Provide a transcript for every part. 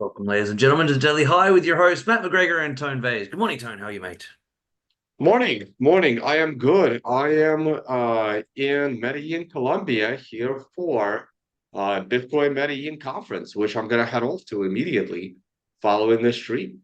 Welcome, ladies and gentlemen, to Daily High with your host, Matt McGregor and Tone Vase. Good morning, Tone. How are you, mate? Morning, morning. I am good. I am in Medellin, Colombia, here for Bitcoin Medellin conference, which I'm gonna head off to immediately following this stream.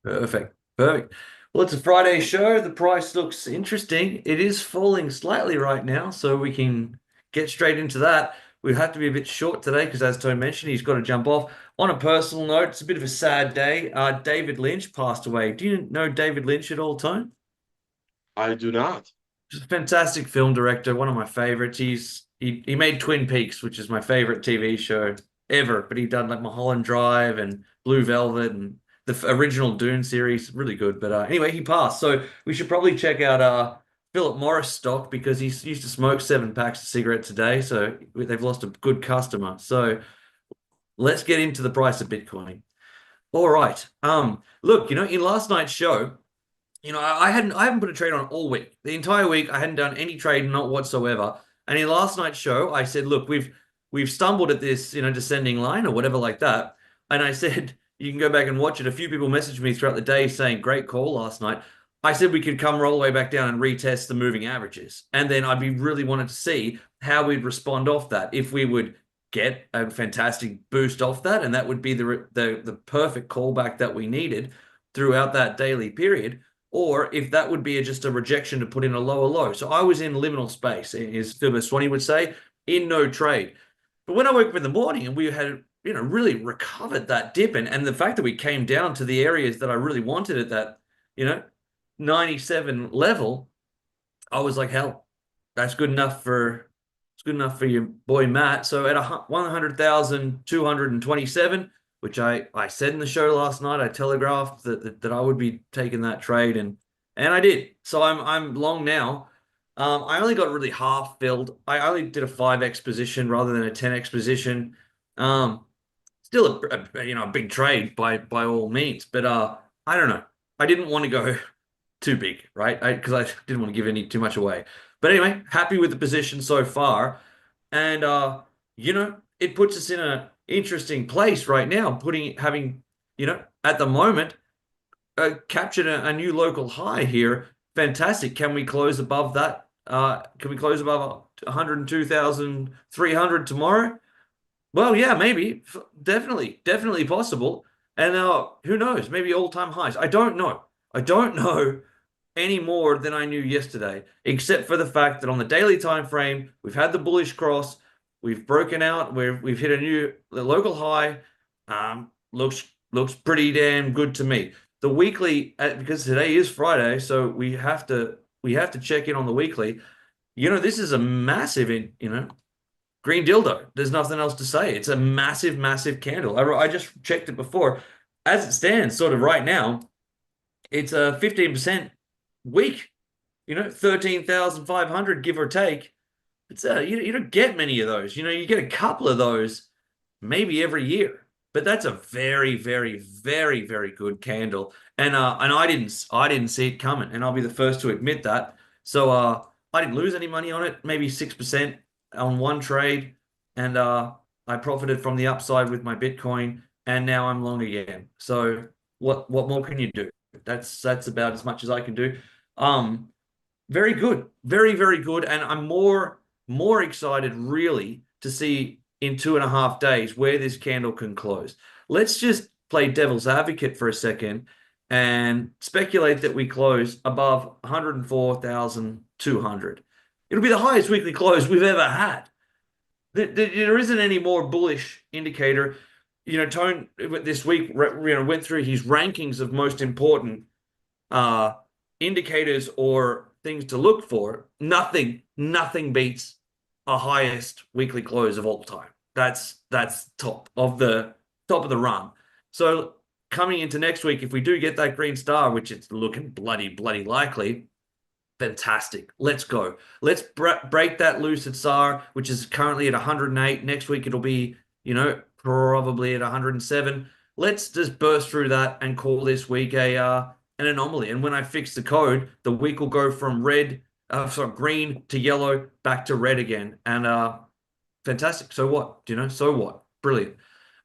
Perfect. Perfect. Well, it's a Friday show. The price looks interesting. It is falling slightly right now, so we can get straight into that. We have to be a bit short today because, as Tone mentioned, he's got to jump off. On a personal note, it's a bit of a sad day. David Lynch passed away. Do you know David Lynch at all, Tone? I do not. He's a fantastic film director, one of my favorites. He made Twin Peaks, which is my favorite TV show ever. But he done like Mulholland Drive and Blue Velvet and the original Dune series, really good. But anyway, he passed, so we should probably check out Philip Morris stock because he used to smoke 7 packs of cigarettes a day. So they've lost a good customer. So let's get into the price of Bitcoin. All right. Look, in last night's show. I haven't put a trade on all week. The entire week, I hadn't done any trade, not whatsoever. And in last night's show, I said, look, we've stumbled at this, descending line or whatever like that. And I said, you can go back and watch it. A few people messaged me throughout the day saying, great call last night. I said we could come all the way back down and retest the moving averages. And then I'd be really wanted to see how we'd respond off that. If we would get a fantastic boost off that, and that would be the perfect callback that we needed throughout that daily period, or if that would be just a rejection to put in a lower low. So I was in liminal space, as Phil Swanee would say, in no trade. But when I woke up in the morning and we had, really recovered that dip, and the fact that we came down to the areas that I really wanted at that, 97 level, I was like, hell, that's good enough for it's good enough for your boy Matt. So at 100,227, which I said in the show last night, I telegraphed that I would be taking that trade, and I did. So I'm long now. I only got really half filled. I only did a 5x position rather than a 10x position. Um, Still a big trade by all means, but I don't know. I didn't want to go too big, right? Because I didn't want to give any too much away. But anyway, happy with the position so far, and it puts us in a interesting place right now. Having at the moment captured a new local high here. Fantastic. Can we close above that? Can we close above 102,300 tomorrow? Well, yeah, maybe. Definitely possible. And who knows? Maybe all-time highs. I don't know. I don't know any more than I knew yesterday, except for the fact that on the daily time frame, we've had the bullish cross, we've broken out, we've hit a new local high. Looks pretty damn good to me. The weekly, because today is Friday, so we have to check in on the weekly. This is a massive green dildo. There's nothing else to say. It's a massive, massive candle. I just checked it before. As it stands, sort of right now, it's a 15% week. 13,500 give or take. It's you don't get many of those. You get a couple of those maybe every year. But that's a very, very, very, very good candle. And I didn't see it coming, and I'll be the first to admit that. So I didn't lose any money on it, maybe 6% on one trade, and I profited from the upside with my Bitcoin, and now I'm long again. So what more can you do? That's about as much as I can do. Um, Very good, very very good, and I'm more excited really to see in 2.5 days where this candle can close. Let's just play devil's advocate for a second and speculate that we close above 104,200. It'll be the highest weekly close we've ever had. There isn't any more bullish indicator. Tone this week went through his rankings of most important uh, indicators or things to look for. Nothing beats a highest weekly close of all time. That's top of the run. So coming into next week, if we do get that green star, which it's looking bloody likely, fantastic. Let's go. Let's break that lucid SAR, which is currently at 108. Next week it'll be, probably at 107. Let's just burst through that and call this week an anomaly. And when I fix the code, the week will go from green to yellow back to red again. And fantastic. So what? So what? Brilliant.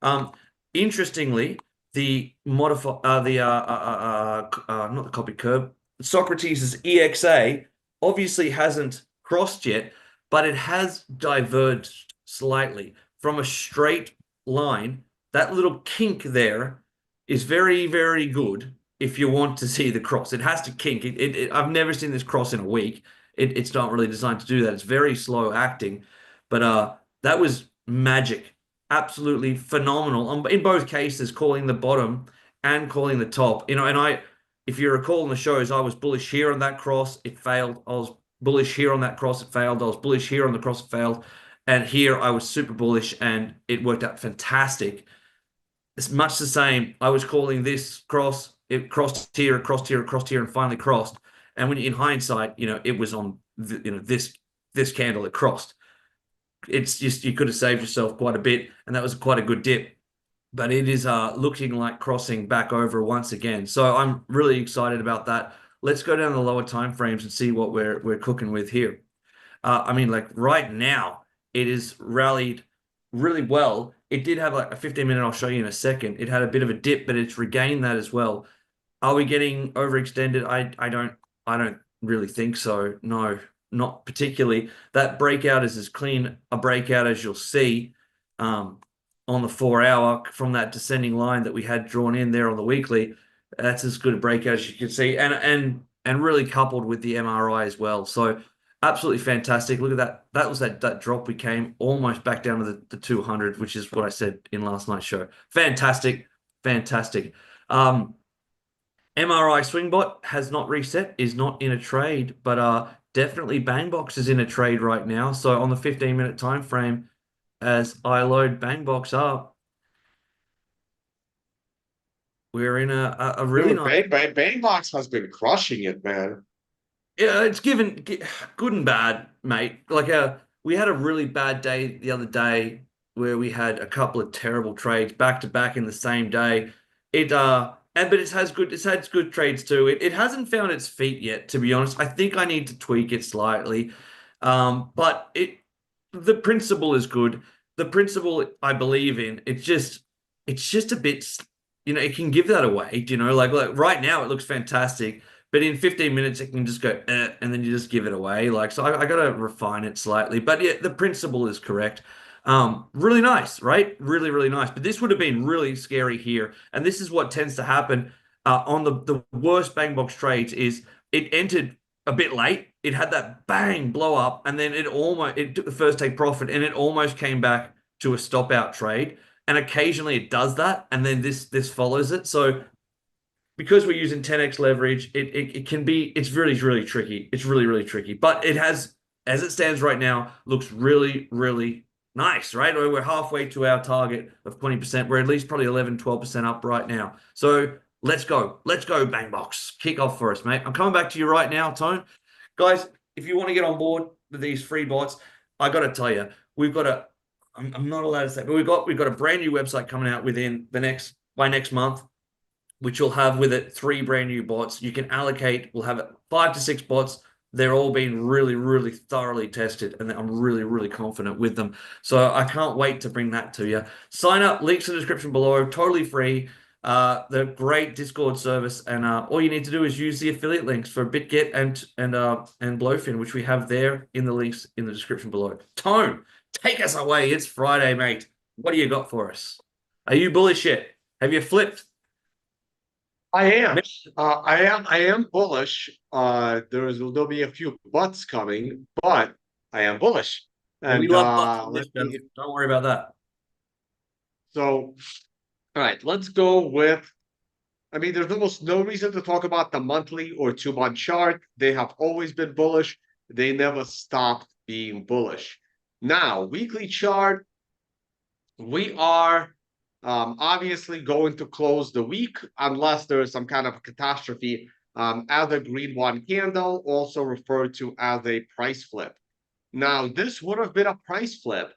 Um, Interestingly, the modify the not the copy curve, Socrates' EXA obviously hasn't crossed yet, but it has diverged slightly from a straight line. That little kink there is very, very good if you want to see the cross. It has to kink. I've never seen this cross in a week. It's not really designed to do that. It's very slow acting, but that was magic, absolutely phenomenal in both cases, calling the bottom and calling the top. And if you recall in the shows, I was bullish here on that cross, it failed. I was bullish here on that cross, it failed. I was bullish here on the cross, it failed. And here I was super bullish and it worked out fantastic. It's much the same. I was calling this cross, it crossed here, it crossed here, it crossed here, and finally crossed. And when in hindsight, it was on this candle it crossed. It's just you could have saved yourself quite a bit, and that was quite a good dip. But it is looking like crossing back over once again. So I'm really excited about that. Let's go down the lower time frames and see what we're cooking with here. I mean, like right now, it is rallied really well. It did have like a 15 minute, I'll show you in a second. It had a bit of a dip, but it's regained that as well. Are we getting overextended? I don't really think so. No, not particularly. That breakout is as clean a breakout as you'll see on the 4 hour from that descending line that we had drawn in there on the weekly. That's as good a breakout as you can see, and really coupled with the MRI as well. So absolutely fantastic. Look at that. That was that drop. We came almost back down to the 200, which is what I said in last night's show. Fantastic, fantastic. MRI Swingbot has not reset, is not in a trade, but definitely Bangbox is in a trade right now. So on the 15-minute time frame, as I load Bangbox up, we're in a really Dude, nice. Bang Box has been crushing it, man. Yeah, it's given good and bad, mate. Like we had a really bad day the other day where we had a couple of terrible trades back to back in the same day. But it has good trades too. It hasn't found its feet yet, to be honest. I think I need to tweak it slightly. But the principle is good. The principle I believe in. It's just a bit, it can give that away, like right now it looks fantastic. But in 15 minutes, it can just go, and then you just give it away. Like, so I got to refine it slightly. But yeah, the principle is correct. Really nice, right? Really, really nice. But this would have been really scary here. And this is what tends to happen on the worst bang box trades is it entered a bit late. It had that bang blow up, and then it took the first take profit, and it almost came back to a stop out trade. And occasionally it does that, and then this follows it. So because we're using 10x leverage, it can be, it's really, really tricky. It's really, really tricky. But it has, as it stands right now, looks really, really nice, right? We're halfway to our target of 20%. We're at least probably 11, 12% up right now. So let's go. Let's go, bang box. Kick off for us, mate. I'm coming back to you right now, Tone. Guys, if you want to get on board with these free bots, I got to tell you, we've got a, I'm not allowed to say, but we've got a brand new website coming out by next month, which will have with it 3 brand new bots. You can allocate, we'll have 5 to 6 bots. They're all being really, really thoroughly tested, and I'm really, really confident with them. So I can't wait to bring that to you. Sign up, links in the description below, totally free. They're great Discord service, and all you need to do is use the affiliate links for BitGet and Blowfin, which we have there in the links in the description below. Tone, take us away. It's Friday, mate. What do you got for us? Are you bullish yet? Have you flipped? I am. I am bullish. There'll be a few buts coming, but I am bullish. We And love butts on let this channel. me Don't worry about that. so all right, let's go with I mean, there's almost no reason to talk about the monthly or 2 month chart. They have always been bullish. They never stopped being bullish. Now, weekly chart, we are obviously going to close the week unless there is some kind of catastrophe as a green one candle, also referred to as a price flip. Now, this would have been a price flip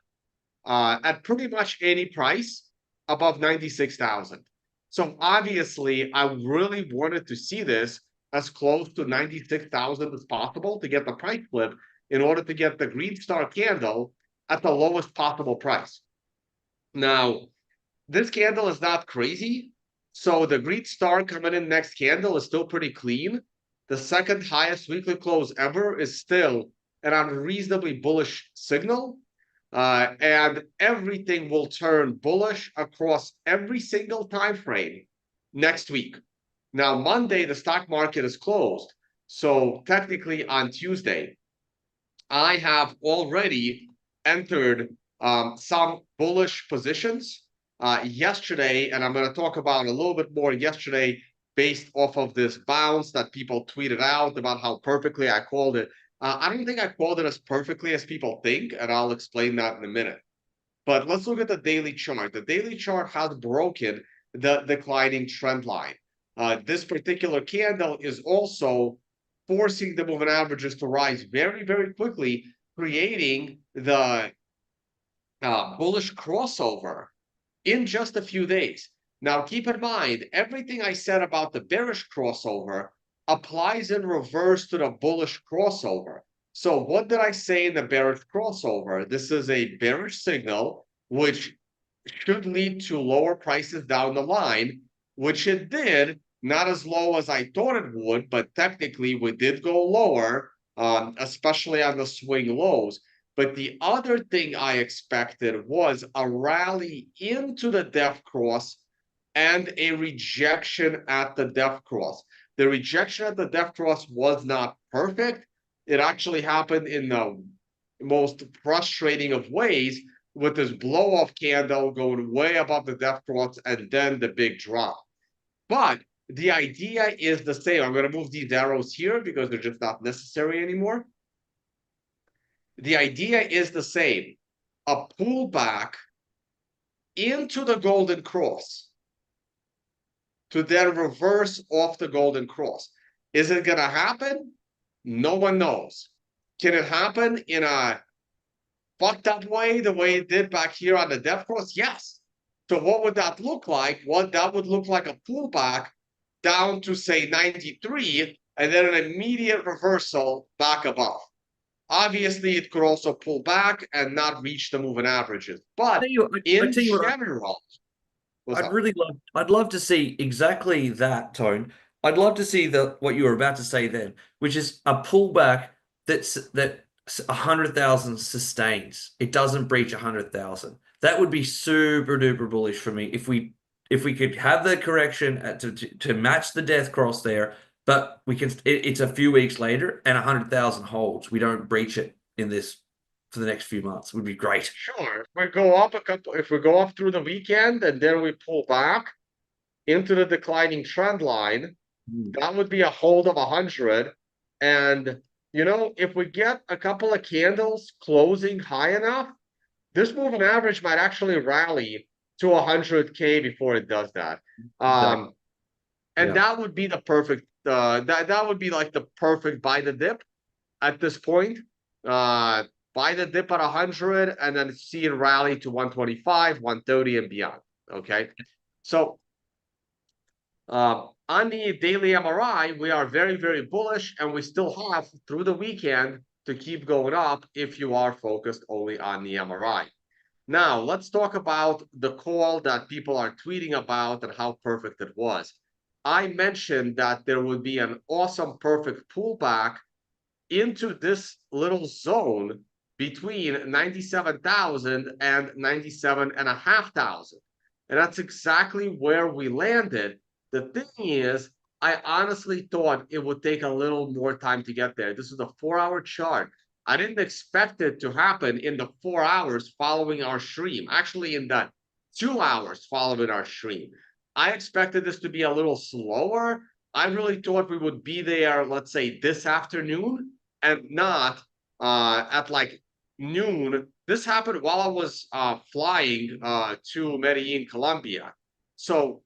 at pretty much any price above 96,000. So obviously, I really wanted to see this as close to 96,000 as possible to get the price flip in order to get the green star candle at the lowest possible price. Now, This candle is not crazy. So the green star coming in next candle is still pretty clean. The second highest weekly close ever is still an unreasonably bullish signal. And everything will turn bullish across every single time frame next week. Now, Monday, the stock market is closed. So technically on Tuesday, I have already entered some bullish positions yesterday, and I'm going to talk about a little bit more yesterday based off of this bounce that people tweeted out about how perfectly I called it. I don't think I called it as perfectly as people think, and I'll explain that in a minute. But let's look at the daily chart. The daily chart has broken the declining trend line. This particular candle is also forcing the moving averages to rise very, very quickly, creating the bullish crossover in just a few days. Now, keep in mind, everything I said about the bearish crossover applies in reverse to the bullish crossover. So what did I say in the bearish crossover? This is a bearish signal, which should lead to lower prices down the line, which it did, not as low as I thought it would, but technically we did go lower, especially on the swing lows. But the other thing I expected was a rally into the death cross and a rejection at the death cross. The rejection at the death cross was not perfect. It actually happened in the most frustrating of ways with this blow off candle going way above the death cross and then the big drop. But the idea is the same. I'm going to move these arrows here because they're just not necessary anymore. The idea is the same. A pullback into the golden cross to then reverse off the golden cross. Is it going to happen? No one knows. Can it happen in a fucked up way, the way it did back here on the death cross? Yes. So what would that look like? Well, that would look like a pullback down to say 93 and then an immediate reversal back above. Obviously, it could also pull back and not reach the moving averages. But I in tell you what, general, what's up? I'd love to see exactly that tone. I'd love to see the what you were about to say then, which is a pullback that 100,000 sustains. It doesn't breach 100,000. That would be super duper bullish for me if we could have the correction to match the death cross there, but it's a few weeks later and 100,000 holds. We don't breach it in this for the next few months. It would be great. Sure. If we go up through the weekend and then we pull back into the declining trend line, Mm. that would be a hold of 100. And, if we get a couple of candles closing high enough, this moving average might actually rally to 100K before it does that. Exactly. And Yeah. that would be the perfect, that would be like the perfect buy the dip at this point. Buy the dip at 100 and then see it rally to 125, 130 and beyond. Okay. So on the daily MRI, we are very, very bullish, and we still have through the weekend to keep going up if you are focused only on the MRI. Now, let's talk about the call that people are tweeting about and how perfect it was. I mentioned that there would be an awesome, perfect pullback into this little zone between 97,000 and 97,500. And that's exactly where we landed. The thing is, I honestly thought it would take a little more time to get there. This is a 4-hour chart. I didn't expect it to happen in the 4 hours following our stream, actually, in the 2 hours following our stream. I expected this to be a little slower. I really thought we would be there, let's say, this afternoon and not at like noon. This happened while I was flying to Medellin, Colombia. So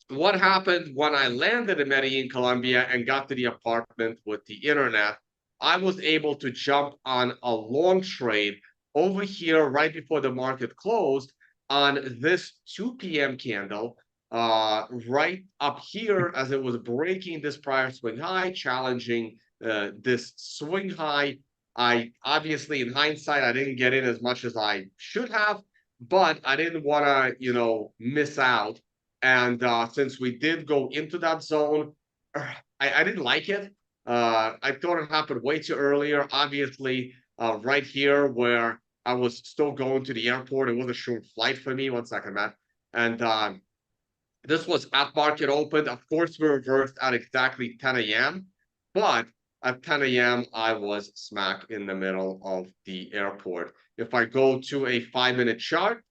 what happened when I landed in Medellin, Colombia and got to the apartment with the internet, I was able to jump on a long trade over here right before the market closed on this 2 p.m. candle, right up here as it was breaking this prior swing high, challenging this swing high. I obviously, in hindsight, I didn't get in as much as I should have, but I didn't want to, miss out. And since we did go into that zone, I didn't like it. I thought it happened way too earlier. Obviously, right here where I was still going to the airport, it was a short flight for me. One second, Matt. And this was at market open. Of course, we reversed at exactly 10 a.m. But at 10 a.m., I was smack in the middle of the airport. If I go to a 5-minute chart,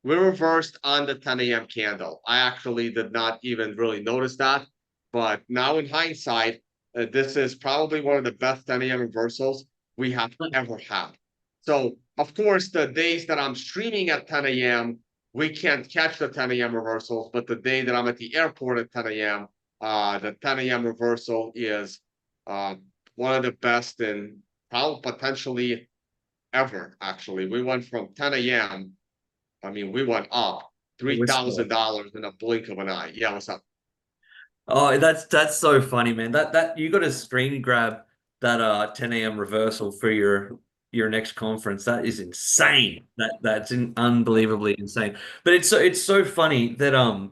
we reversed on the 10 a.m. candle. I actually did not even really notice that. But now in hindsight, this is probably one of the best 10 a.m. reversals we have ever had. So, of course, the days that I'm streaming at 10 a.m., we can't catch the 10 a.m. reversals. But the day that I'm at the airport at 10 a.m., the 10 a.m. reversal is one of the best in probably potentially ever, actually. We went from 10 a.m. I mean, we went up Whisper. $3,000 in a blink of an eye. Yeah, what's up? Oh, that's so funny, man. That you got to screen grab that 10 a.m. reversal for your next conference. That is Yeah, insane. Unbelievably insane. But it's so funny that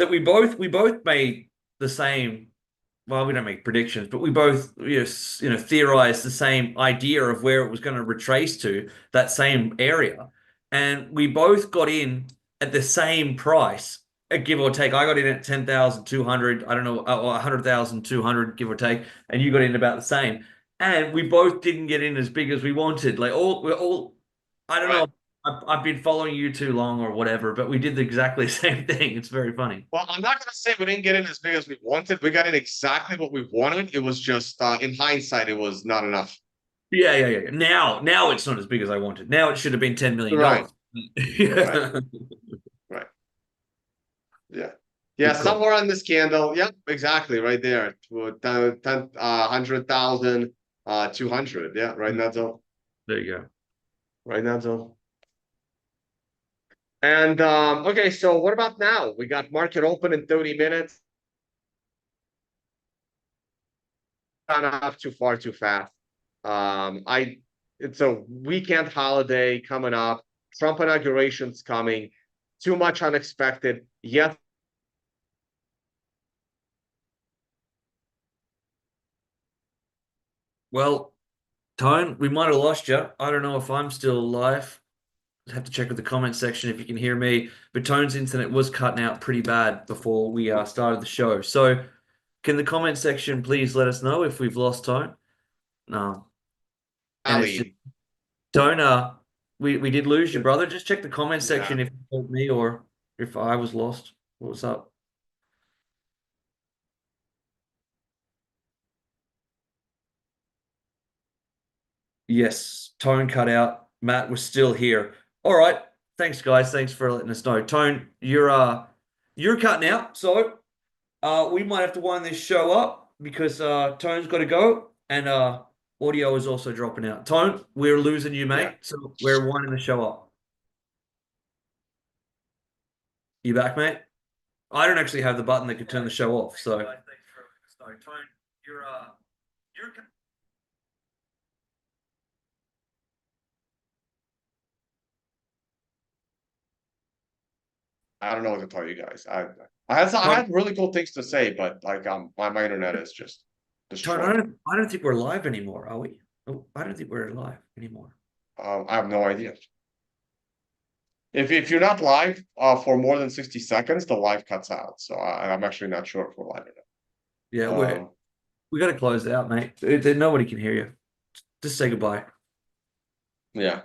we both made the same. Well, we don't make predictions, but we both theorized the same idea of where it was going to retrace to, that same area, and we both got in at the same price, give or take. I got in at 10,200. I don't know, 100,200, give or take, and you got in about the same. And we both didn't get in as big as we wanted. Like we're all. I don't right. know. I've been following you too long or whatever, but we did exactly the same thing. It's very funny. Well, I'm not going to say we didn't get in as big as we wanted. We got in exactly what we wanted. It was just, in hindsight, it was not enough. Yeah. Now it's not as big as I wanted. Now it should have been $10 million Right, dollars. right, Yeah. right. Yeah. Yeah, Good call. somewhere on this candle. Yep, exactly. Right there. 100,000, 200. Yeah, right in that zone. There you go. Right in that zone. And okay, so what about now? We got market open in 30 minutes. Gone up too far too fast. I It's a weekend holiday coming up. Trump inauguration's coming. Too much unexpected. Yes, Well, Tone, we might have lost you. I don't know if I'm still alive. I'd have to check with the comment section if you can hear me. But Tone's internet was cutting out pretty bad before we started the show. So, can the comment section please let us know if we've lost Tone? No. And it's just Ali. Tone. We did lose you, brother. Just check the comment Yeah. section if you told me or if I was lost. What's up? Yes, Tone cut out. Matt was still here. All right. Thanks, guys. Thanks for letting us know. Tone, you're cutting out, so we might have to wind this show up because Tone's got to go and audio is also dropping out. Tone, we're losing you, Yeah. mate. So we're winding the show up. You back, mate? I don't actually have the button that could turn the show off. So thanks for letting us know. Tone, you're I don't know what to tell you guys. I had Tone, really cool things to say, but like my internet is just Tone, destroyed. I don't think we're live anymore, are we? Oh, I don't think we're live anymore. I have no idea. If you're not live for more than 60 seconds, the live cuts out. So I'm actually not sure if we're live or Yeah, not. we got to close it out, mate. Nobody can hear you. Just say goodbye. Yeah.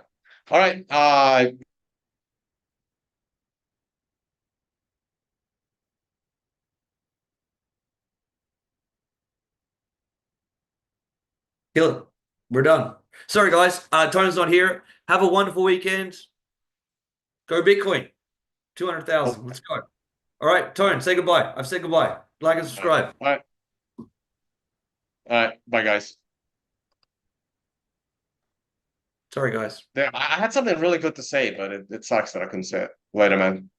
All right. Kill it. We're done. Sorry, guys. Tony's not here. Have a wonderful weekend. Go Bitcoin. 200,000. All Let's go. All right, Tone, say goodbye. I've said goodbye. Like and right. subscribe. All right. All right. Bye, guys. Sorry, guys. Damn, I had something really good to say, but it sucks that I couldn't say it. Later, man.